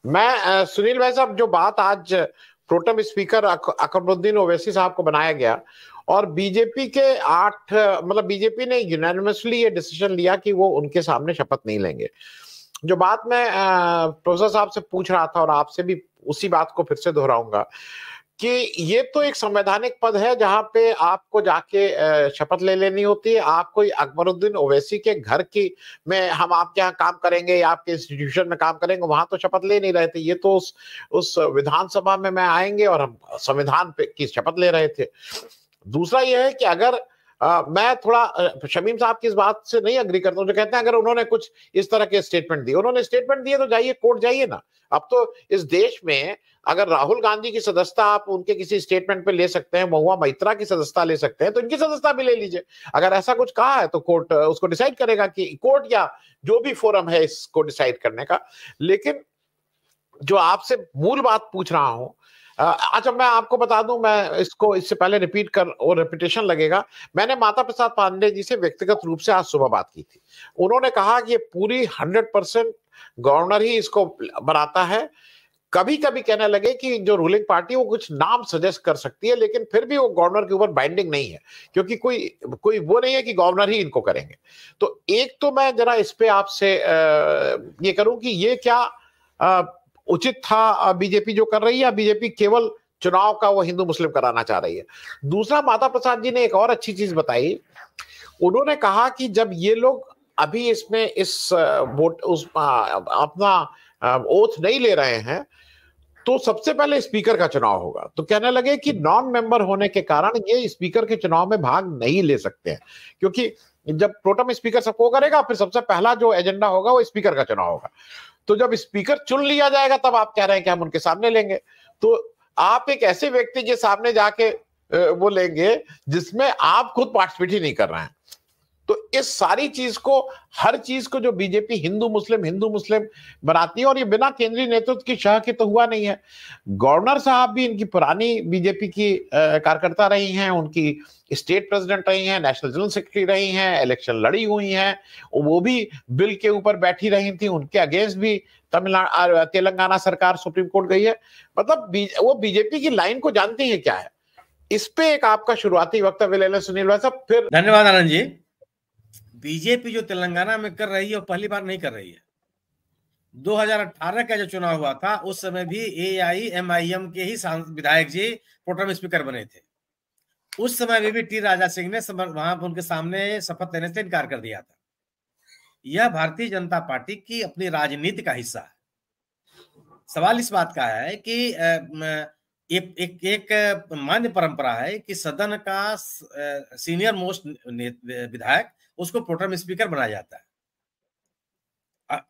सुनील भाई साहब, जो बात आज प्रोटेम स्पीकर अकबरुद्दीन ओवैसी साहब को बनाया गया और बीजेपी के आठ, मतलब बीजेपी ने यूनानिमसली ये डिसीजन लिया कि वो उनके सामने शपथ नहीं लेंगे। जो बात मैं प्रोफेसर साहब से पूछ रहा था और आपसे भी उसी बात को फिर से दोहराऊंगा कि ये तो एक संवैधानिक पद है जहां पे आपको जाके शपथ ले लेनी होती है। आप कोई अकबरुद्दीन ओवैसी के घर की में हम आपके यहाँ काम करेंगे या आपके इंस्टीट्यूशन में काम करेंगे, वहां तो शपथ ले नहीं रहे थे। ये तो उस विधानसभा में मैं आएंगे और हम संविधान पे की शपथ ले रहे थे। दूसरा यह है कि अगर मैं थोड़ा शमीम साहब की इस बात से नहीं अग्री करता हूं जो कहते हैं अगर उन्होंने कुछ इस तरह के स्टेटमेंट दिए, उन्होंने स्टेटमेंट दिए तो जाइए कोर्ट जाइए ना। अब तो इस देश में अगर राहुल गांधी की सदस्यता आप उनके किसी स्टेटमेंट पे ले सकते हैं, महुआ मैत्रा की सदस्यता ले सकते हैं, तो इनकी सदस्यता भी ले लीजिए। अगर ऐसा कुछ कहा है तो कोर्ट उसको डिसाइड करेगा, कि कोर्ट या जो भी फोरम है इसको डिसाइड करने का। लेकिन जो आपसे मूल बात पूछ रहा हूं, अच्छा मैं आपको बता दूं, मैं इसको इससे पहले रिपीट कर और रिपीटेशन लगेगा। मैंने माता प्रसाद पांडे जी से व्यक्तिगत रूप से आज सुबह बात की थी। उन्होंने कहा कि ये पूरी 100% गवर्नर ही इसको बनाता है। कभी कभी कहने लगे कि जो रूलिंग पार्टी वो कुछ नाम सजेस्ट कर सकती है, लेकिन फिर भी वो गवर्नर के ऊपर बाइंडिंग नहीं है, क्योंकि कोई कोई वो नहीं है कि गवर्नर ही इनको करेंगे। तो एक तो मैं जरा इस पे आपसे ये करूं कि ये क्या उचित था बीजेपी जो कर रही है, या बीजेपी केवल चुनाव का वो हिंदू मुस्लिम कराना चाह रही है। दूसरा, माता प्रसाद जी ने एक और अच्छी चीज बताई। उन्होंने कहा कि जब ये लोग अभी इसमें इस वोट उस अपना ओथ नहीं ले रहे हैं, तो सबसे पहले स्पीकर का चुनाव होगा। तो कहने लगे कि नॉन मेंबर होने के कारण ये स्पीकर के चुनाव में भाग नहीं ले सकते हैं, क्योंकि जब प्रोटेम स्पीकर सबको करेगा फिर सबसे पहला जो एजेंडा होगा वो स्पीकर का चुनाव होगा। तो जब स्पीकर चुन लिया जाएगा तब आप कह रहे हैं कि हम उनके सामने लेंगे। तो आप एक ऐसे व्यक्ति के सामने जाके वो लेंगे जिसमें आप खुद पार्टिसिपेट ही नहीं कर रहे हैं। तो इस सारी चीज को, हर चीज को जो बीजेपी हिंदू मुस्लिम बनाती है, और ये बिना केंद्रीय नेतृत्व की शाह के तो हुआ नहीं है। गवर्नर साहब भी इनकी पुरानी बीजेपी की कार्यकर्ता रही हैं, उनकी स्टेट प्रेसिडेंट रही हैं, नेशनल जनरल सेक्रेटरी रही हैं, इलेक्शन लड़ी हुई हैं, वो भी बिल के ऊपर बैठी रही थी, उनके अगेंस्ट भी तमिलनाडु तेलंगाना सरकार सुप्रीम कोर्ट गई है। मतलब वो बीजेपी की लाइन को जानती है क्या है। इस पे एक आपका शुरुआती वक्तव्य ले लें सुनील भाई साहब, फिर। धन्यवाद आनंद जी। बीजेपी जो तेलंगाना में कर रही है वो पहली बार नहीं कर रही है। 2018 का जो चुनाव हुआ था उस समय भी AIMIM के ही विधायक जी प्रोटेम स्पीकर बने थे। उस समय भी टी राजा सिंह ने वहां उनके सामने शपथ लेने से इनकार कर दिया था। यह भारतीय जनता पार्टी की अपनी राजनीति का हिस्सा है। सवाल इस बात का है कि एक मान्य परंपरा है कि सदन का सीनियर मोस्ट विधायक उसको प्रोटेम स्पीकर बनाया जाता है,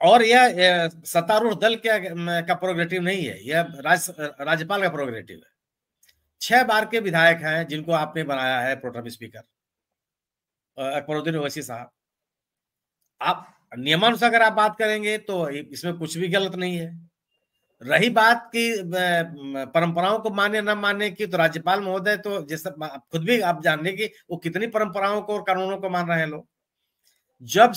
और यह सत्तारूढ़ दल का प्रोग्रेटिव नहीं है, यह राज्यपाल का प्रोग्रेटिव है। 6 बार के विधायक हैं जिनको आपने बनाया है प्रोटेम स्पीकर, अकबरुद्दीन ओवैसी साहब। आप नियमानुसार अगर आप बात करेंगे तो इसमें कुछ भी गलत नहीं है। रही बात की परंपराओं को माने न मानने की, तो राज्यपाल महोदय तो जैसे खुद भी आप जान लें कि वो कितनी परंपराओं को और कानूनों को मान रहे हैं लोग। जब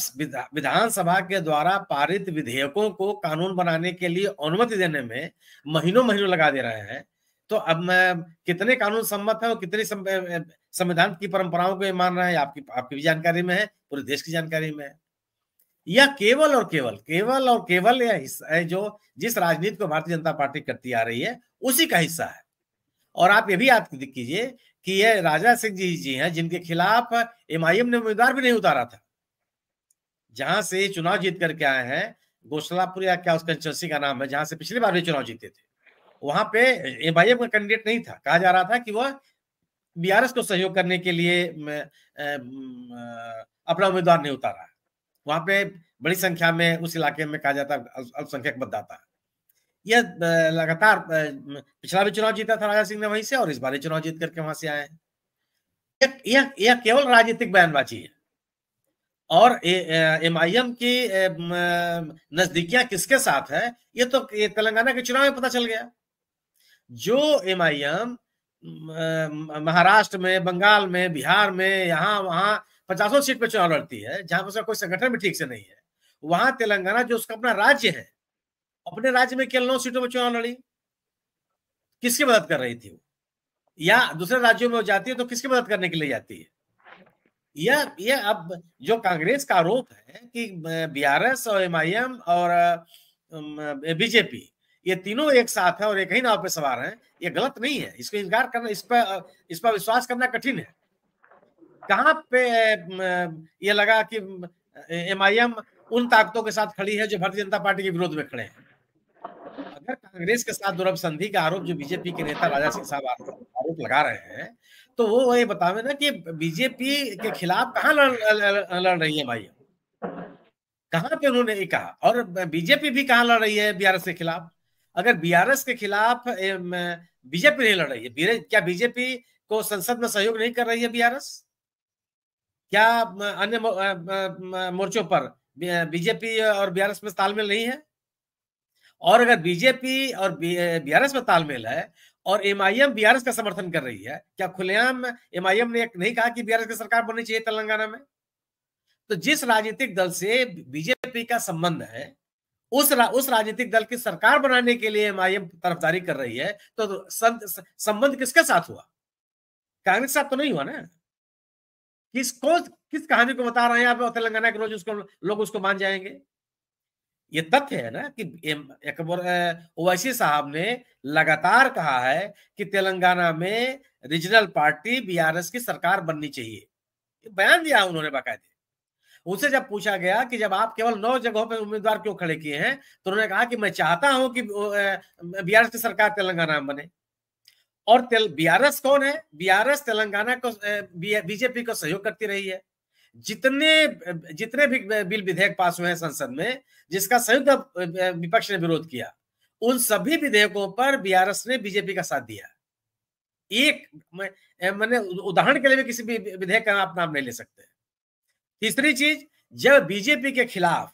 विधानसभा के द्वारा पारित विधेयकों को कानून बनाने के लिए अनुमति देने में महीनों महीनों लगा दे रहे हैं, तो अब कितने कानून सम्मत है और कितनी संविधान की परंपराओं को मान रहे हैं, आपकी भी जानकारी में है, पूरे देश की जानकारी में है। यह केवल और केवल यह हिस्सा है जो जिस राजनीति को भारतीय जनता पार्टी करती आ रही है उसी का हिस्सा है। और आप ये भी याद कीजिए कि यह राजा सिंह जी हैं जिनके खिलाफ MIM ने उम्मीदवार भी नहीं उतारा था। जहां से चुनाव जीत करके आए हैं, गोशलापुर या क्या उसका कंस्टिट्यूंसी का नाम है, जहां से पिछली बार भी चुनाव जीते थे, वहां पे MIM का कैंडिडेट नहीं था। कहा जा रहा था कि वह BRS को सहयोग करने के लिए अपना उम्मीदवार नहीं उतारा है। वहां पे बड़ी संख्या में उस इलाके में कहा जाता है अल्पसंख्यक मतदाता है। यह लगातार पिछला भी चुनाव जीता था राजा सिंह ने वहीं से, और इस बार चुनाव जीत करके वहां से आए हैं। यह केवल राजनीतिक बयानबाजी है। और MIM की नजदीकियां किसके साथ है ये तो तेलंगाना के चुनाव में पता चल गया। जो MIM महाराष्ट्र में, बंगाल में, बिहार में, यहाँ वहां 50 सीट पे चुनाव लड़ती है, जहां पर उसका कोई संगठन भी ठीक से नहीं है, वहां तेलंगाना जो उसका अपना राज्य है अपने राज्य में केवल 9 सीटों में चुनाव लड़ी, किसकी मदद कर रही थी वो? या दूसरे राज्यों में वो जाती है तो किसकी मदद करने के लिए जाती है? यह अब जो कांग्रेस का आरोप है कि बीआरएस और एमआईएम और बीजेपी ये तीनों एक साथ है और एक ही नाव पे सवार हैं, ये गलत नहीं है। इसको इनकार करना, इस पर विश्वास करना कठिन है। कहां पे ये लगा कि एमआईएम उन ताकतों के साथ खड़ी है जो भारतीय जनता पार्टी के विरोध में खड़े हैं? अगर कांग्रेस के साथ दुर्लभ संधि का आरोप जो बीजेपी के नेता राजा सिंह साहब आरोप लगा रहे हैं, तो वो ये बतावे ना कि बीजेपी के खिलाफ कहां लड़ रही है भाई, कहां पे उन्होंने ये कहा। और बीजेपी भी कहां लड़ रही है बीआरएस के खिलाफ? अगर बीआरएस के खिलाफ बीजेपी नहीं लड़ रही है, क्या बीजेपी को संसद में सहयोग नहीं कर रही है बीआरएस? क्या अन्य मोर्चों पर बीजेपी और बीआरएस में तालमेल नहीं है? और अगर बीजेपी और बीआरएस में तालमेल है और एमआईएम बीआरएस का समर्थन कर रही है, क्या खुलेआम एमआईएम ने नहीं कहा कि बीआरएस की सरकार बननी चाहिए तेलंगाना में? तो जिस राजनीतिक दल से बीजेपी का संबंध है, उस राजनीतिक दल की सरकार बनाने के लिए एमआईएम तरफदारी कर रही है, तो संबंध किसके साथ हुआ? कांग्रेस के साथ तो नहीं हुआ ना। किस कहानी को बता रहे हैं आप तेलंगाना के लोग उसको मान जाएंगे? ये तथ्य है ना कि अकबर ओवैसी साहब ने लगातार कहा है कि तेलंगाना में रीजनल पार्टी बीआरएस की सरकार बननी चाहिए, बयान दिया उन्होंने बाकायदे। उनसे जब पूछा गया कि जब आप केवल 9 जगहों पर उम्मीदवार क्यों खड़े किए हैं, तो उन्होंने कहा कि मैं चाहता हूं कि बीआरएस की सरकार तेलंगाना में बने। और बीआरएस कौन है? बीआरएस तेलंगाना को बीजेपी को सहयोग करती रही है। जितने भी बिल विधेयक पास हुए हैं संसद में जिसका संयुक्त विपक्ष ने विरोध किया, उन सभी विधेयकों पर बीआरएस ने बीजेपी का साथ दिया। एक मैंने उदाहरण के लिए भी किसी भी विधेयक का आप नाम नहीं ले सकते। तीसरी चीज, जब बीजेपी के खिलाफ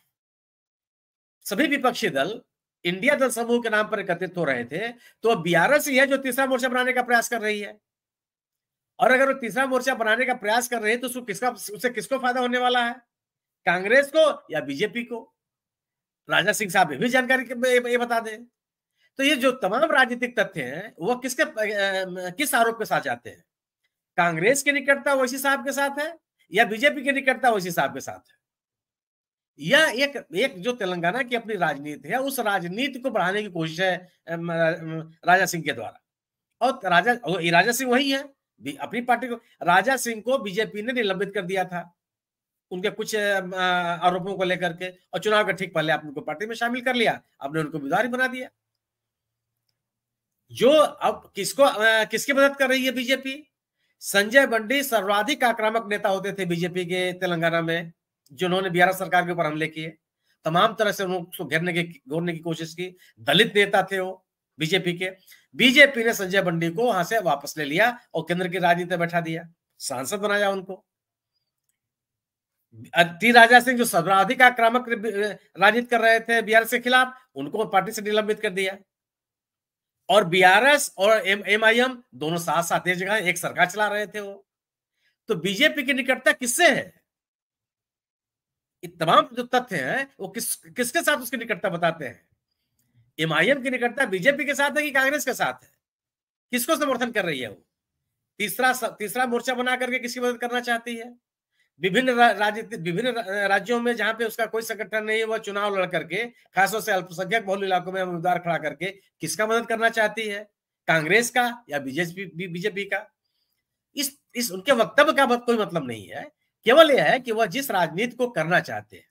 सभी विपक्षी दल इंडिया दल समूह के नाम पर एकत्रित हो रहे थे, तो बीआरएस ही है जो तीसरा मोर्चा बनाने का प्रयास कर रही है। और अगर वो तीसरा मोर्चा बनाने का प्रयास कर रहे हैं तो उससे किसको फायदा होने वाला है? कांग्रेस को या बीजेपी को? राजा सिंह साहब भी जानकारी ये बता दें। तो ये जो तमाम राजनीतिक तथ्य हैं वो किस आरोप के साथ जाते हैं? कांग्रेस की निकटता ओवैसी साहब के साथ है या बीजेपी की निकटता ओवैसी साहब के साथ है? या एक जो तेलंगाना की अपनी राजनीति है, उस राजनीति को बढ़ाने की कोशिश है राजा सिंह के द्वारा। और राजा सिंह वही है, अपनी पार्टी को। राजा सिंह को बीजेपी ने निलंबित कर दिया था उनके कुछ आरोपों को लेकर के, और चुनाव के ठीक पहले आपने उनको पार्टी में शामिल कर लिया, आपने उनको उम्मीदवार बना दिया। जो अब किसकी मदद कर रही है बीजेपी? संजय बंडी सर्वाधिक आक्रामक नेता होते थे बीजेपी के तेलंगाना में, जिन्होंने बीआरएस सरकार के ऊपर हमले किए, तमाम तरह से उनको घेरने की कोशिश की। दलित नेता थे वो बीजेपी के। बीजेपी ने संजय बंडी को वहां से वापस ले लिया और केंद्र की राजनीति में बैठा दिया, सांसद बनाया उनको। टी राजा सिंह जो सर्वाधिक आक्रामक राजनीति कर रहे थे बीआरएस के खिलाफ, उनको पार्टी से निलंबित कर दिया। और बीआरएस और एमआईएम दोनों साथ साथ एक जगह एक सरकार चला रहे थे वो। तो बीजेपी की निकटता किससे है? ये तमाम जो तथ्य हैं वो किसके साथ उसकी निकटता बताते हैं? एमआईएम की निकटता बीजेपी के साथ है कि कांग्रेस के साथ है? किसको समर्थन कर रही है वो? तीसरा मोर्चा बना करके किसकी मदद करना चाहती है? विभिन्न राज्यों में जहां पे उसका कोई संगठन नहीं है, वो चुनाव लड़ करके खासतौर से अल्पसंख्यक बहुल इलाकों में उम्मीदवार खड़ा करके किसका मदद करना चाहती है? कांग्रेस का या बीजेपी का? इस उनके वक्तव्य का कोई मतलब नहीं है। केवल यह है कि वह जिस राजनीति को करना चाहते हैं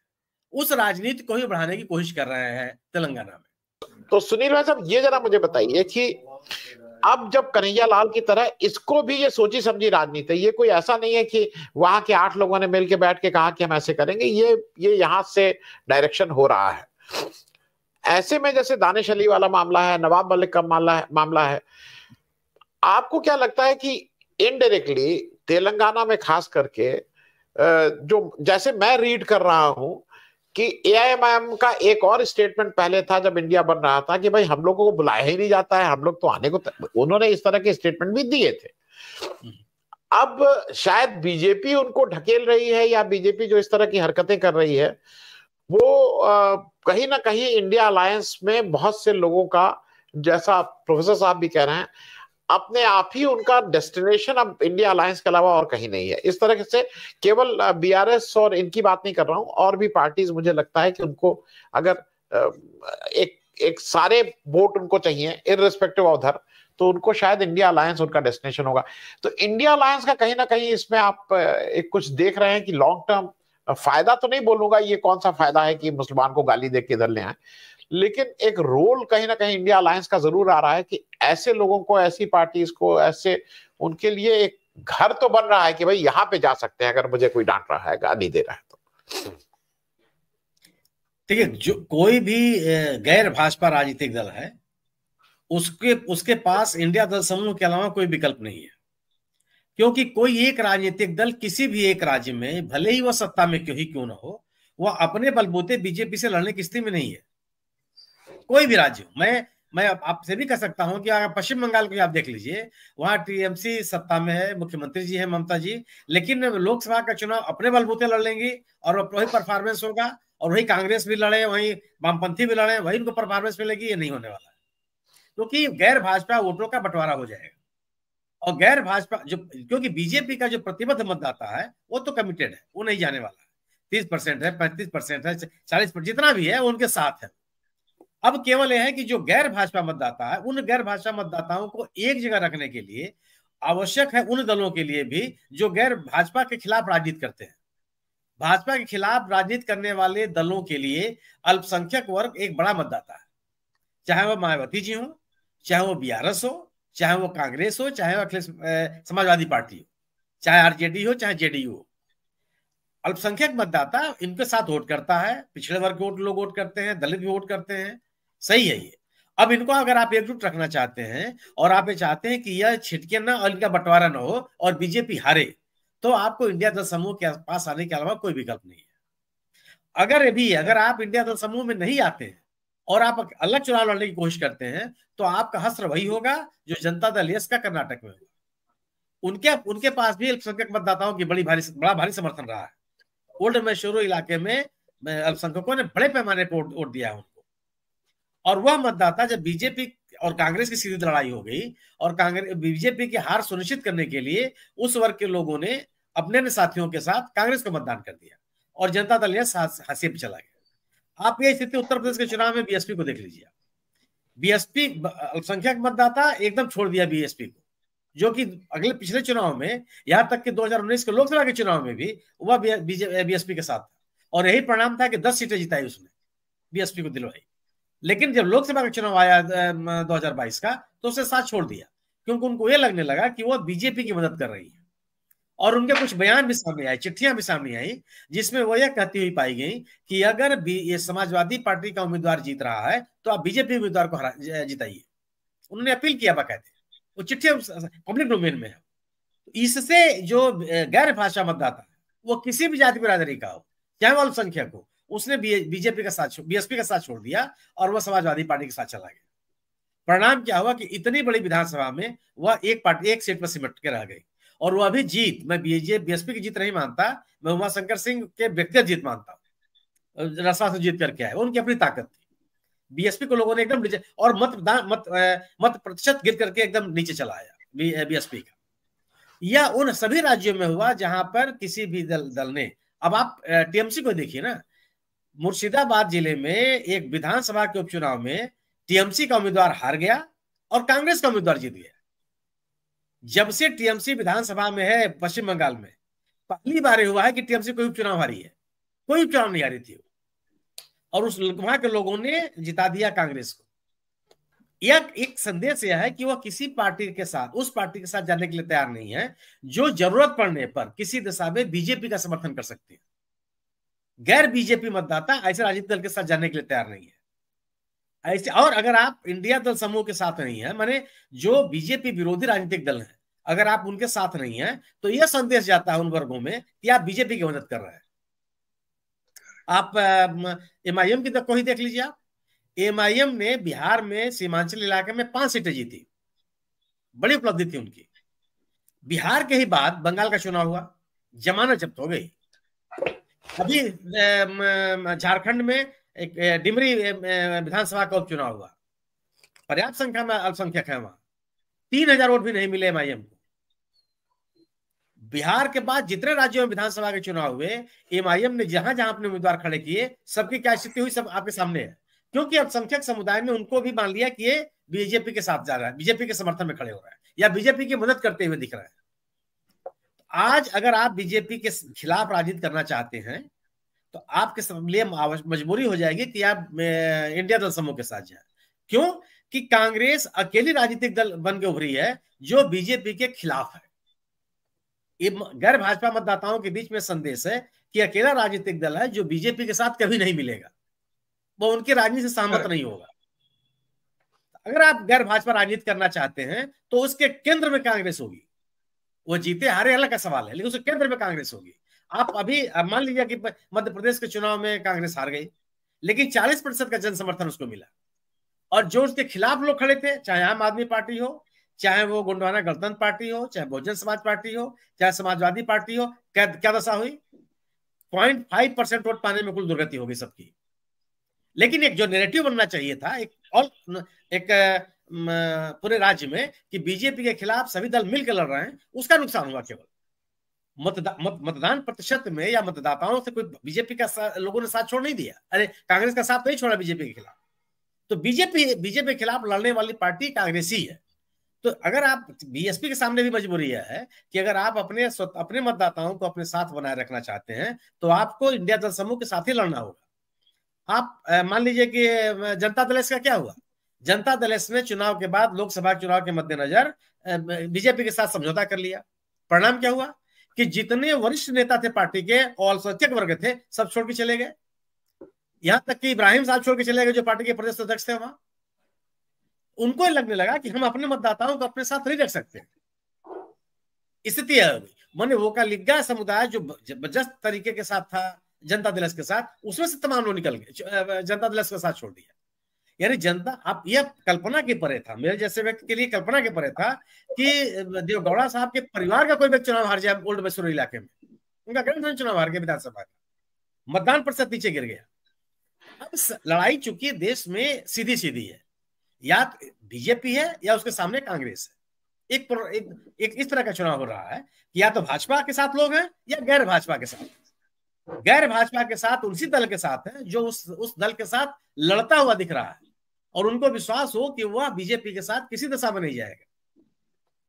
उस राजनीति को ही बढ़ाने की कोशिश कर रहे हैं तेलंगाना में। तो सुनील भाई साहब, ये जरा मुझे बताइए कि अब जब कन्हैया लाल की तरह इसको भी ये सोची समझी राजनीति है, ये कोई ऐसा नहीं है कि वहां के 8 लोगों ने मिलकर बैठ के कहा कि हम ऐसे करेंगे, ये यहां से डायरेक्शन हो रहा है। ऐसे में जैसे दानिश अली वाला मामला है, नवाब मलिक का मामला है, आपको क्या लगता है कि इनडायरेक्टली तेलंगाना में खास करके जो जैसे मैं रीड कर रहा हूं कि एआईएमआईएम का एक और स्टेटमेंट पहले था जब इंडिया बन रहा था कि भाई हम लोगों को बुलाया ही नहीं जाता है, हम लोग तो आने को, उन्होंने इस तरह के स्टेटमेंट भी दिए थे। अब शायद बीजेपी उनको ढकेल रही है या बीजेपी जो इस तरह की हरकतें कर रही है वो कहीं ना कहीं इंडिया अलायंस में बहुत से लोगों का, जैसा प्रोफेसर साहब भी कह रहे हैं, अपने आप ही उनका डेस्टिनेशन अब इंडिया अलायंस के अलावा और कहीं नहीं है। इस तरह से केवल बीआरएस और इनकी बात नहीं कर रहा हूं, और भी पार्टीज मुझे लगता है कि उनको अगर एक एक सारे वोट उनको चाहिए इररिस्पेक्टिव ऑफ धर्म, तो उनको शायद इंडिया अलायंस उनका डेस्टिनेशन होगा। तो इंडिया अलायंस का कहीं ना कहीं इसमें आप एक कुछ देख रहे हैं कि लॉन्ग टर्म फायदा, तो नहीं बोलूंगा ये कौन सा फायदा है कि मुसलमान को गाली दे के इधर ले आए, लेकिन एक रोल कहीं ना कहीं इंडिया अलायंस का जरूर आ रहा है कि ऐसे लोगों को, ऐसी पार्टीज को, ऐसे उनके लिए एक घर तो बन रहा है कि भाई यहाँ पे जा सकते हैं अगर मुझे कोई डांट रहा है, गाली दे रहा है तो। ठीक है, जो कोई भी गैर भाजपा राजनीतिक दल है उसके उसके पास इंडिया दल समूह के अलावा कोई विकल्प नहीं है, क्योंकि कोई एक राजनीतिक दल किसी भी एक राज्य में, भले ही वह सत्ता में क्यों ना हो, वह अपने बलबूते बीजेपी से लड़ने की स्थिति में नहीं है। कोई भी राज्य, मैं आपसे भी कह सकता हूं कि अगर पश्चिम बंगाल को आप देख लीजिए, वहां टीएमसी सत्ता में है, मुख्यमंत्री जी है ममता जी, लेकिन लोकसभा का चुनाव अपने बलबूते लड़ लेंगी और वही परफॉर्मेंस होगा, और वही कांग्रेस भी लड़े, वही वामपंथी भी लड़े, वही उनको परफॉर्मेंस मिलेगी। ये नहीं होने वाला है, क्योंकि गैर भाजपा वोटों का बंटवारा हो जाएगा। और गैर भाजपा जो, क्योंकि बीजेपी का जो प्रतिबद्ध मतदाता है वो तो कमिटेड है, वो नहीं जाने वाला है। 30% है, 35% है, 40%, जितना भी है वो उनके साथ है। अब केवल यह है कि जो गैर भाजपा मतदाता है, उन गैर भाजपा मतदाताओं को एक जगह रखने के लिए आवश्यक है उन दलों के लिए भी जो गैर भाजपा के खिलाफ राजनीति करते हैं। भाजपा के खिलाफ राजनीति करने वाले दलों के लिए अल्पसंख्यक वर्ग एक बड़ा मतदाता है, चाहे वो मायावती जी हो, चाहे वो बीआरएस हो, चाहे वो कांग्रेस हो, चाहे वो अखिलेश समाजवादी पार्टी हो, चाहे आरजेडी हो, चाहे जेडीयू हो। अल्पसंख्यक मतदाता इनके साथ वोट करता है, पिछड़े वर्ग के लोग वोट करते हैं, दलित भी वोट करते हैं। सही है ये। अब इनको अगर आप एकजुट रखना चाहते हैं और आप ये चाहते हैं कि यह छिटके ना और इनका बंटवारा ना हो और बीजेपी हारे, तो आपको इंडिया दल समूह के पास आने के अलावा कोई विकल्प नहीं है। अगर आप इंडिया दल समूह में नहीं आते हैं और आप अलग चुनाव लड़ने की कोशिश करते हैं, तो आपका हश्र वही होगा जो जनता दल यस का कर्नाटक में होगा। उनके उनके पास भी अल्पसंख्यक मतदाताओं की बड़ा भारी समर्थन रहा है। ओल्ड मैसूरू इलाके में अल्पसंख्यकों ने बड़े पैमाने पर वोट दिया उनको। और वह मतदाता, जब बीजेपी और कांग्रेस की सीधी लड़ाई हो गई और कांग्रेस बीजेपी की हार सुनिश्चित करने के लिए उस वर्ग के लोगों ने अपने साथियों के साथ कांग्रेस को मतदान कर दिया और जनता दल यह हाशिए पे चला गया। आप ये स्थिति उत्तर प्रदेश के चुनाव में बीएसपी को देख लीजिए। बीएसपी अल्पसंख्यक मतदाता एकदम छोड़ दिया बीएसपी को, जो कि अगले पिछले चुनाव में, यहां तक कि 2019 के लोकसभा के चुनाव में भी वह बीएसपी के साथ था, और यही परिणाम था कि 10 सीटें जिताई उसने, बीएसपी को दिलवाई। लेकिन जब लोकसभा का चुनाव आया 2022 का, तो उसने साथ छोड़ दिया, क्योंकि उनको यह लगने लगा कि वो बीजेपी की मदद कर रही है। और उनके कुछ बयान भी सामने आए, चिट्ठियां भी सामने आई, जिसमें वो यह कहती हुई पाई गई कि अगर ये समाजवादी पार्टी का उम्मीदवार जीत रहा है तो आप बीजेपी उम्मीदवार को जिताइए। उन्होंने अपील किया बाकायदे, वो चिट्ठियां पब्लिक डोमेन में है। इससे जो गैर भाषा मतदाता है, वो किसी भी जाति बिरादरी का हो, चाहे वो अल्पसंख्यक हो, उसने बीजेपी का साथ, बीएसपी का साथ छोड़ दिया और वह समाजवादी पार्टी के साथ चला गया। परिणाम क्या हुआ कि इतनी बड़ी विधानसभा में वह एक सीट पर सिमट के रह गई। और वह अभी जीत, मैं बीएसपी की जीत नहीं मानता, मैं उमाशंकर सिंह के व्यक्तिगत जीत मानता हूँ। रसवा से जीत करके आए, उनकी अपनी ताकत थी। बीएसपी को लोगों ने एकदम मत प्रतिशत गिर करके एकदम नीचे चला आया बीएसपी का। यह उन सभी राज्यों में हुआ जहां पर किसी भी दल ने, अब आप टीएमसी को देखिए ना, मुर्शिदाबाद जिले में एक विधानसभा के उपचुनाव में टीएमसी का उम्मीदवार हार गया और कांग्रेस का उम्मीदवार जीत गया। जब से टीएमसी विधानसभा में है पश्चिम बंगाल में, पहली बार हुआ है कि टीएमसी कोई उपचुनाव हारी है, कोई उपचुनाव नहीं हारी थी, और उस वहां के लोगों ने जिता दिया कांग्रेस को। यह एक संदेश यह है कि वह किसी पार्टी के साथ, उस पार्टी के साथ जाने के लिए तैयार नहीं है जो जरूरत पड़ने पर किसी दिशा में बीजेपी का समर्थन कर सकती है। गैर बीजेपी मतदाता ऐसे राजनीतिक दल के साथ जाने के लिए तैयार नहीं है ऐसे। और अगर आप इंडिया दल समूह के साथ नहीं है, माने जो बीजेपी विरोधी राजनीतिक दल हैं, अगर आप उनके साथ नहीं है, तो यह संदेश जाता है उन वर्गों में कि आप बीजेपी की मदद कर रहे हैं। आप एमआईएम की को ही देख लीजिए। आप एमआईएम ने बिहार में सीमांचल इलाके में 5 सीटें जीती, बड़ी उपलब्धि थी उनकी। बिहार के ही बाद बंगाल का चुनाव हुआ, जमानत जब्त हो गई। अभी झारखंड में एक डिमरी विधानसभा का उपचुनाव हुआ, पर्याप्त संख्या में अल्पसंख्यक है वहां, 3,000 वोट भी नहीं मिले एमआईएम को। बिहार के बाद जितने राज्यों में विधानसभा के चुनाव हुए, एमआईएम ने जहां जहां अपने उम्मीदवार खड़े किए, सबकी क्या स्थिति हुई सब आपके सामने है। क्योंकि अल्पसंख्यक समुदाय ने उनको भी मान लिया कि ये बीजेपी के साथ जा रहा है, बीजेपी के समर्थन में खड़े हो रहा है या बीजेपी की मदद करते हुए दिख रहा है। आज अगर आप बीजेपी के खिलाफ राजनीति करना चाहते हैं तो आपके लिए मजबूरी हो जाएगी कि आप इंडिया दल समूह के साथ जाए। क्यों कि कांग्रेस अकेली राजनीतिक दल बन के उभरी है जो बीजेपी के खिलाफ है। ये गैर भाजपा मतदाताओं के बीच में संदेश है कि अकेला राजनीतिक दल है जो बीजेपी के साथ कभी नहीं मिलेगा, वो उनकी राजनीति से सहमत नहीं होगा। अगर आप गैर भाजपा राजनीति करना चाहते हैं तो उसके केंद्र में कांग्रेस होगी। वो जीते हारे अलग का सवाल है, लेकिन उसके केंद्र में कांग्रेस होगी। आप अभी मान लीजिए कि मध्य प्रदेश के चुनाव में कांग्रेस हार गई, लेकिन 40% का जन समर्थन उसको मिला, और जो उसके खिलाफ लोग खड़े थे, चाहे आम आदमी पार्टी हो, चाहे वो गोंडवाना गणतंत्र पार्टी हो, चाहे बहुजन समाज पार्टी हो, चाहे समाजवादी पार्टी हो, क्या दशा हुई? 0.5% वोट पाने में कुल दुर्गति होगी सबकी। लेकिन एक जो नैरेटिव बनना चाहिए था एक पूरे राज्य में कि बीजेपी के खिलाफ सभी दल मिलकर लड़ रहे हैं, उसका नुकसान हुआ। केवल मतदान प्रतिशत में या मतदाताओं से कोई बीजेपी का लोगों ने साथ छोड़ नहीं दिया, अरे कांग्रेस का साथ नहीं छोड़ा बीजेपी के खिलाफ। तो बीजेपी के खिलाफ लड़ने वाली पार्टी कांग्रेस ही है। तो अगर आप बीएसपी के सामने भी मजबूरी है कि अगर आप अपने मतदाताओं को अपने साथ बनाए रखना चाहते हैं तो आपको इंडिया दल समूह के साथ ही लड़ना होगा। आप मान लीजिए कि जनता दल का क्या हुआ? जनता दल ने चुनाव के बाद लोकसभा चुनाव के मद्देनजर बीजेपी के साथ समझौता कर लिया। परिणाम क्या हुआ कि जितने वरिष्ठ नेता थे पार्टी के और अल्पसंख्यक वर्ग थे, सब छोड़ के चले गए। यहां तक कि इब्राहिम साहब छोड़ के चले गए जो पार्टी के प्रदेश अध्यक्ष थे वहां। उनको लगने लगा कि हम अपने मतदाताओं को अपने साथ नहीं रख सकते। स्थिति है माने वो का लिग्गा समुदाय जो जबरदस्त तरीके के साथ था जनता दल के साथ, उसमें से तमाम लोग निकल गए, जनता दल के साथ छोड़ दिया। यानी जनता, आप यह कल्पना के परे था, मेरे जैसे व्यक्ति के लिए कल्पना के परे था कि देवगौड़ा साहब के परिवार का कोई व्यक्ति चुनाव हार जाए ओल्ड मैसूर इलाके में। उनका ग्रैंडसन चुनाव हार गया विधानसभा का, मतदान प्रतिशत नीचे गिर गया। अब लड़ाई चूंकि देश में सीधी सीधी है, या बीजेपी है या उसके सामने कांग्रेस है। एक इस तरह का चुनाव हो रहा है कि या तो भाजपा के साथ लोग हैं या गैर भाजपा के साथ। गैर भाजपा के साथ उसी दल के साथ है जो उस दल के साथ लड़ता हुआ दिख रहा है और उनको विश्वास हो कि वह बीजेपी के साथ किसी दशा में नहीं जाएगा।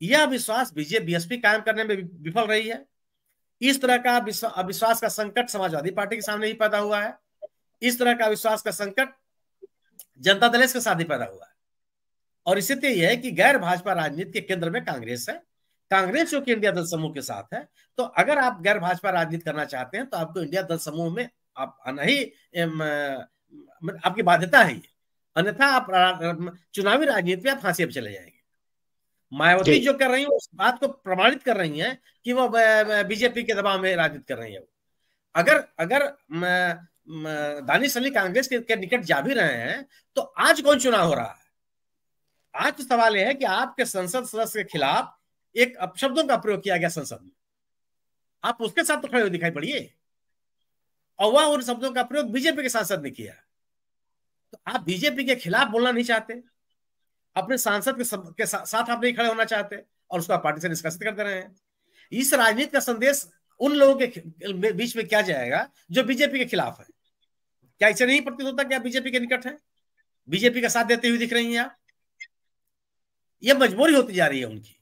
यह विश्वास बीएसपी कायम करने में विफल रही है। इस तरह का अविश्वास का संकट समाजवादी पार्टी के सामने ही पैदा हुआ है। इस तरह का विश्वास का संकट जनता दल के साथ ही पैदा हुआ है। और स्थिति यह है कि गैर भाजपा राजनीति के केंद्र में कांग्रेस है। कांग्रेस जो कि इंडिया दल समूह के साथ है, तो अगर आप गैर भाजपा राजनीति करना चाहते हैं तो आपको इंडिया दल समूह में आप आना ही आपकी बाध्यता है। अन्यथा आप चुनावी राजनीति में आप फांसी पे चले जाएंगे। मायावती जो कर रही है उस बात को प्रमाणित कर रही है कि वो बीजेपी के दबाव में राजनीति कर रही है। अगर दानिश अली कांग्रेस के निकट जा भी रहे हैं तो आज कौन चुनाव हो रहा है? आज तो सवाल यह है कि आपके संसद सदस्य के खिलाफ एक अपशब्दों का प्रयोग किया गया संसद में, आप उसके साथ तो खड़े हुए दिखाई पड़िए, और वह उन शब्दों का प्रयोग बीजेपी के सांसद ने किया। तो आप बीजेपी के खिलाफ बोलना नहीं चाहते, अपने सांसद के साथ आप नहीं खड़े होना चाहते और उसको आप पार्टी से निष्कासित कर दे रहे हैं। इस राजनीति का संदेश उन लोगों के बीच में क्या जाएगा जो बीजेपी के खिलाफ है? क्या इसे नहीं प्रतीत होता कि आप बीजेपी के निकट हैं, बीजेपी का साथ देते हुए दिख रही हैं आप? यह मजबूरी होती जा रही है उनकी।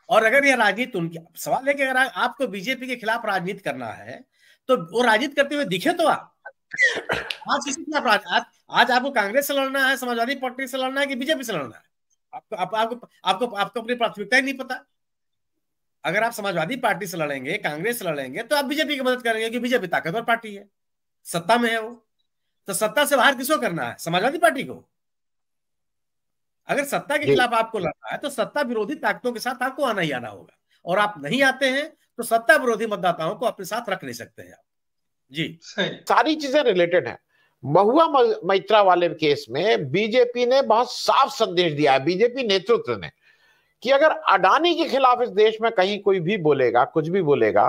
और अगर यह राजनीति उनकी, सवाल है कि अगर आपको बीजेपी के खिलाफ राजनीति करना है तो वो राजनीति करते हुए दिखे तो आप आज किसी के खिलाफ, आज आपको कांग्रेस से लड़ना है, समाजवादी पार्टी से लड़ना है कि बीजेपी से लड़ना है? आपको अपनी प्राथमिकता ही नहीं पता। अगर आप समाजवादी पार्टी से लड़ेंगे, कांग्रेस से लड़ेंगे, तो आप बीजेपी की मदद करेंगे कि बीजेपी ताकतवर पार्टी है, सत्ता में है वो। तो सत्ता से बाहर किसको करना है? समाजवादी पार्टी को। अगर सत्ता के खिलाफ आपको लड़ना है तो सत्ता विरोधी ताकतों के साथ आपको आना ही आना होगा, और आप नहीं आते हैं तो सत्ता विरोधी मतदाताओं को अपने साथ रख नहीं सकते हैं आप। जी, सारी चीजें रिलेटेड है। महुआ मैत्रा वाले केस में बीजेपी ने बहुत साफ संदेश दिया है, बीजेपी नेतृत्व ने, कि अगर अडानी के खिलाफ इस देश में कहीं कोई भी बोलेगा, कुछ भी बोलेगा,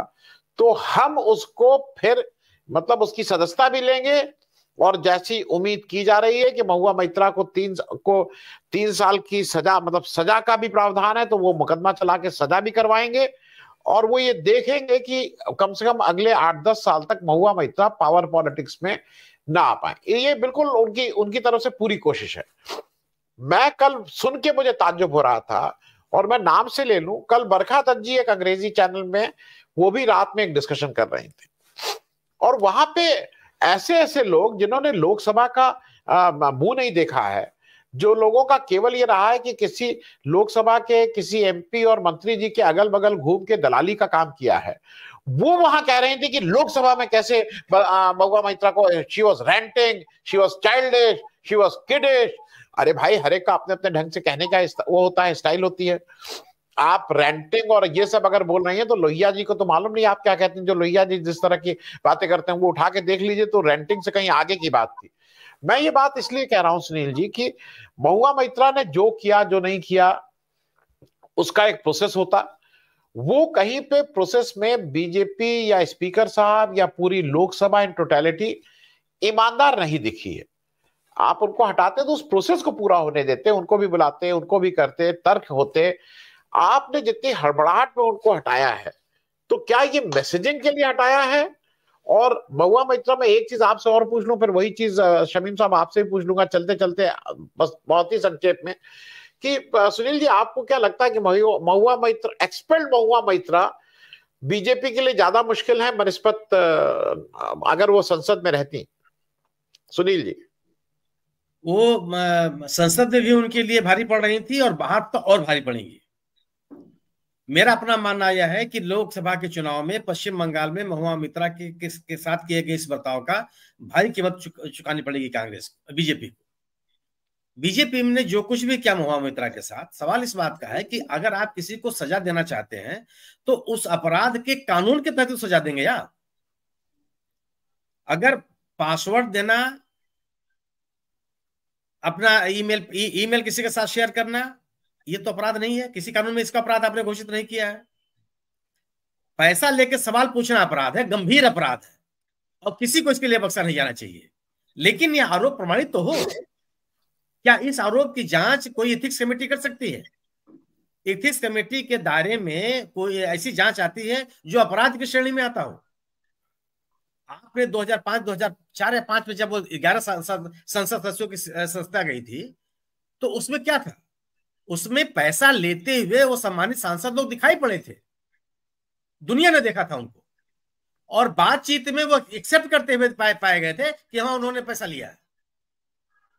तो हम उसको फिर मतलब उसकी सदस्यता भी लेंगे, और जैसी उम्मीद की जा रही है कि महुआ मैत्रा को 3 साल की सजा, मतलब सजा का भी प्रावधान है, तो वो मुकदमा चला के सजा भी करवाएंगे, और वो ये देखेंगे कि कम से कम अगले 8-10 साल तक महुआ मैत्रा पावर पॉलिटिक्स में ना आ पाए। ये बिल्कुल उनकी उनकी तरफ से पूरी कोशिश है। मैं कल सुन के मुझे ताज्जुब हो रहा था, और मैं नाम से ले लूं, कल बरखा दत्त जी एक अंग्रेजी चैनल में वो भी रात में एक डिस्कशन कर रहे थे, और वहां पे ऐसे ऐसे लोग जिन्होंने लोकसभा का मुंह नहीं देखा है, जो लोगों का केवल ये रहा है कि किसी लोकसभा के किसी एमपी और मंत्री जी के अगल बगल घूम के दलाली का काम किया है, वो वहां कह रहे थे कि लोकसभा में कैसे महुआ मैत्रा को, she was renting, she was childish, she was kiddish. अरे भाई, हर एक का अपने अपने ढंग से कहने का वो होता है, स्टाइल होती है। आप रेंटिंग और ये सब अगर बोल रही हैं तो लोहिया जी को तो मालूम नहीं आप क्या कहते हैं। जो लोहिया जी जिस तरह की बातें करते हैं वो उठा के देख लीजिए, तो रेंटिंग से कहीं आगे की बात थी। मैं ये बात इसलिए कह रहा हूं सुनील जी कि महुआ मैत्रा ने जो किया जो नहीं किया उसका एक प्रोसेस होता, वो कहीं पे प्रोसेस में बीजेपी या स्पीकर साहब या पूरी लोकसभा इन टोटलिटी ईमानदार नहीं दिखी है। आप उनको हटाते तो उस प्रोसेस को पूरा होने देते, उनको भी बुलाते, उनको भी करते, तर्क होते। आपने जितनी हड़बड़ाहट में उनको हटाया है, तो क्या ये मैसेजिंग के लिए हटाया है? और महुआ मैत्रा में एक चीज आपसे और पूछ लूं, फिर वही चीज शमीम साहब आपसे भी पूछ लूंगा चलते चलते, बस बहुत ही संक्षेप में, कि सुनील जी आपको क्या लगता है कि महुआ मैत्रा, एक्सपेल्ड महुआ मैत्रा बीजेपी के लिए ज्यादा मुश्किल है बनिस्बत अगर वो संसद में रहती? सुनील जी। वो संसद में भी उनके लिए भारी पड़ रही थी और बाहर तो और भारी पड़ेंगी। मेरा अपना मानना यह है कि लोकसभा के चुनाव में पश्चिम बंगाल में महुआ मैत्रा के साथ किए गए इस बर्ताव का भारी कीमत चुकानी पड़ेगी कांग्रेस, बीजेपी को। बीजेपी ने जो कुछ भी किया महुआ मैत्रा के साथ, सवाल इस बात का है कि अगर आप किसी को सजा देना चाहते हैं तो उस अपराध के कानून के तहत सजा देंगे या? अगर पासवर्ड देना, अपना ईमेल किसी के साथ शेयर करना, ये तो अपराध नहीं है, किसी कानून में इसका अपराध आपने घोषित नहीं किया है। पैसा लेके सवाल पूछना अपराध है, गंभीर अपराध है, और किसी को इसके लिए बख्शा नहीं जाना चाहिए। लेकिन यह आरोप प्रमाणित तो हो। क्या इस आरोप की जांच कोई एथिक्स कमेटी कर सकती है? एथिक्स कमेटी के दायरे में कोई ऐसी जांच आती है जो अपराध की श्रेणी में आता हो? आपने 2005, 2004 या 5 में जब वो 11 संसद सदस्यों की संस्था गई थी, तो उसमें क्या था? उसमें पैसा लेते हुए वो सम्मानित सांसद लोग दिखाई पड़े थे, दुनिया ने देखा था उनको, और बातचीत में वो एक्सेप्ट करते हुए पाए गए थे कि हाँ उन्होंने पैसा लिया है।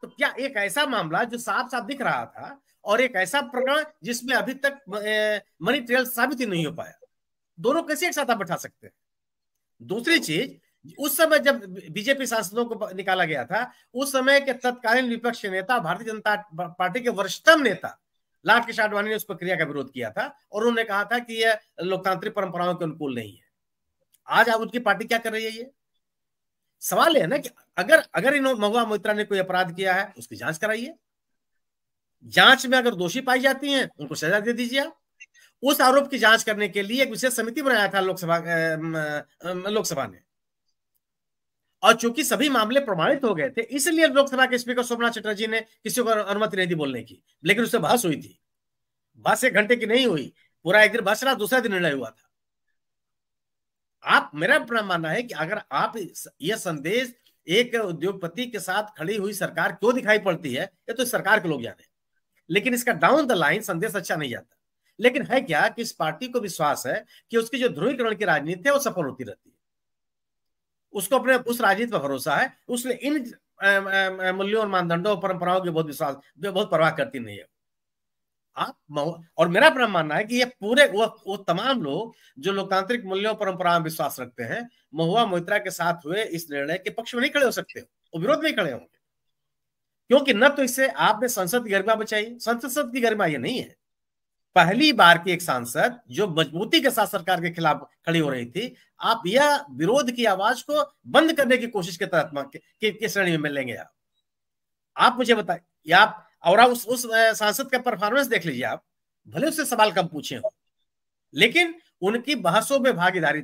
तो क्या एक ऐसा मामला जो साफ साफ दिख रहा था, और एक ऐसा प्रकरण जिसमें अभी तक मनी ट्रेल साबित ही नहीं हो पाया, दोनों कैसे एक साथ आप बैठा सकते हैं? दूसरी चीज, उस समय जब बीजेपी सांसदों को निकाला गया था, उस समय के तत्कालीन विपक्ष के नेता, भारतीय जनता पार्टी के वरिष्ठतम नेता लाल कृष्ण आडवाणी ने उस प्रक्रिया का विरोध किया था, और उन्होंने कहा था कि यह लोकतांत्रिक परंपराओं के अनुकूल नहीं है। आज आप उनकी पार्टी क्या कर रही है? ये सवाल है ना कि अगर इन महुआ मैत्रा ने कोई अपराध किया है उसकी जांच कराइए, जांच में अगर दोषी पाई जाती हैं उनको सजा दे दीजिए। उस आरोप की जांच करने के लिए एक विशेष समिति बनाया था लोकसभा ने, और चूंकि सभी मामले प्रमाणित हो गए थे, इसलिए लोकसभा के स्पीकर सोमनाथ चटर्जी ने किसी को अनुमति नहीं दी बोलने की। लेकिन उससे बहस हुई थी, बहस 1 घंटे की नहीं हुई, पूरा एक दिन बहस रहा, दूसरा दिन निर्णय हुआ था। मेरा अपना मानना है कि अगर आप यह संदेश एक उद्योगपति के साथ खड़ी हुई सरकार क्यों दिखाई पड़ती है, ये तो सरकार के लोग जाने, लेकिन इसका डाउन द लाइन संदेश अच्छा नहीं जाता। लेकिन है क्या कि इस पार्टी को विश्वास है कि उसकी जो ध्रुवीकरण की राजनीति है वो सफल होती रहती है, उसको अपने उस राजनीति पर भरोसा है, उसने इन मूल्यों और मानदंडों और परंपराओं की बहुत परवाह करती नहीं है। और मेरा अपना मानना है कि ये पूरे वो तमाम लोग जो लोकतांत्रिक मूल्यों परंपराओं में विश्वास रखते हैं, महुआ मैत्रा के साथ हुए इस निर्णय के पक्ष में नहीं खड़े हो सकते, वो विरोध में खड़े होंगे, क्योंकि न तो इससे आपने संसद की गरिमा बचाई। संसद की गरिमा ये नहीं है, पहली बार की एक सांसद जो मजबूती के साथ सरकार के खिलाफ खड़ी हो रही थी, आप यह विरोध की आवाज को बंद करने की कोशिश के तहत किस श्रेणी में लेंगे? आप मुझे बताइए। आप और उस सांसद का परफॉर्मेंस देख लीजिए, आप भले उससे सवाल कम पूछे हो, लेकिन उनकी बहसों में भागीदारी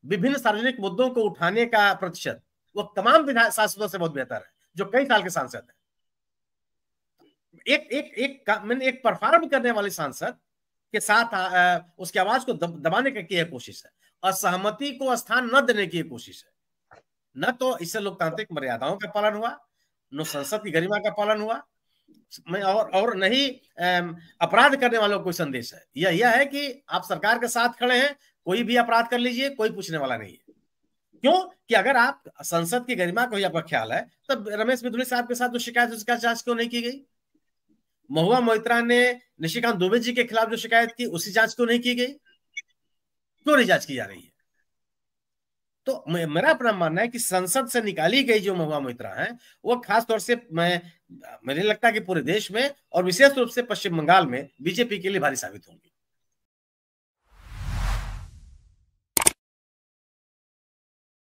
विभिन्न सार्वजनिक मुद्दों को उठाने का प्रतिशत वो तमाम सांसदों से बहुत बेहतर है जो कई साल के सांसद हैं। एक परफॉर्म करने वाले सांसद के साथ उसकी आवाज को दबाने की यह कोशिश है, असहमति को स्थान न देने की कोशिश है। न तो इससे लोकतांत्रिक मर्यादाओं का पालन हुआ, न संसद की गरिमा का पालन हुआ, और नहीं अपराध करने वालों को कोई संदेश है। यह है कि आप सरकार के साथ खड़े हैं, कोई भी अपराध कर लीजिए, कोई पूछने वाला नहीं है। क्यों कि अगर आप संसद की गरिमा को ही आपका ख्याल है, तब रमेश बिधुड़ी साहब के साथ जो शिकायत है उसका जांच क्यों नहीं की गई? महुआ मोइत्रा ने निशिकांत दुबे जी के खिलाफ जो शिकायत की उसकी जांच क्यों नहीं की गई? क्यों नहीं जांच की जा रही है? तो मेरा अपना मानना है कि संसद से निकाली गई जो महुआ मोइत्रा है वो खास तौर से मुझे लगता है कि पूरे देश में और विशेष रूप से पश्चिम बंगाल में बीजेपी के लिए भारी साबित होंगी।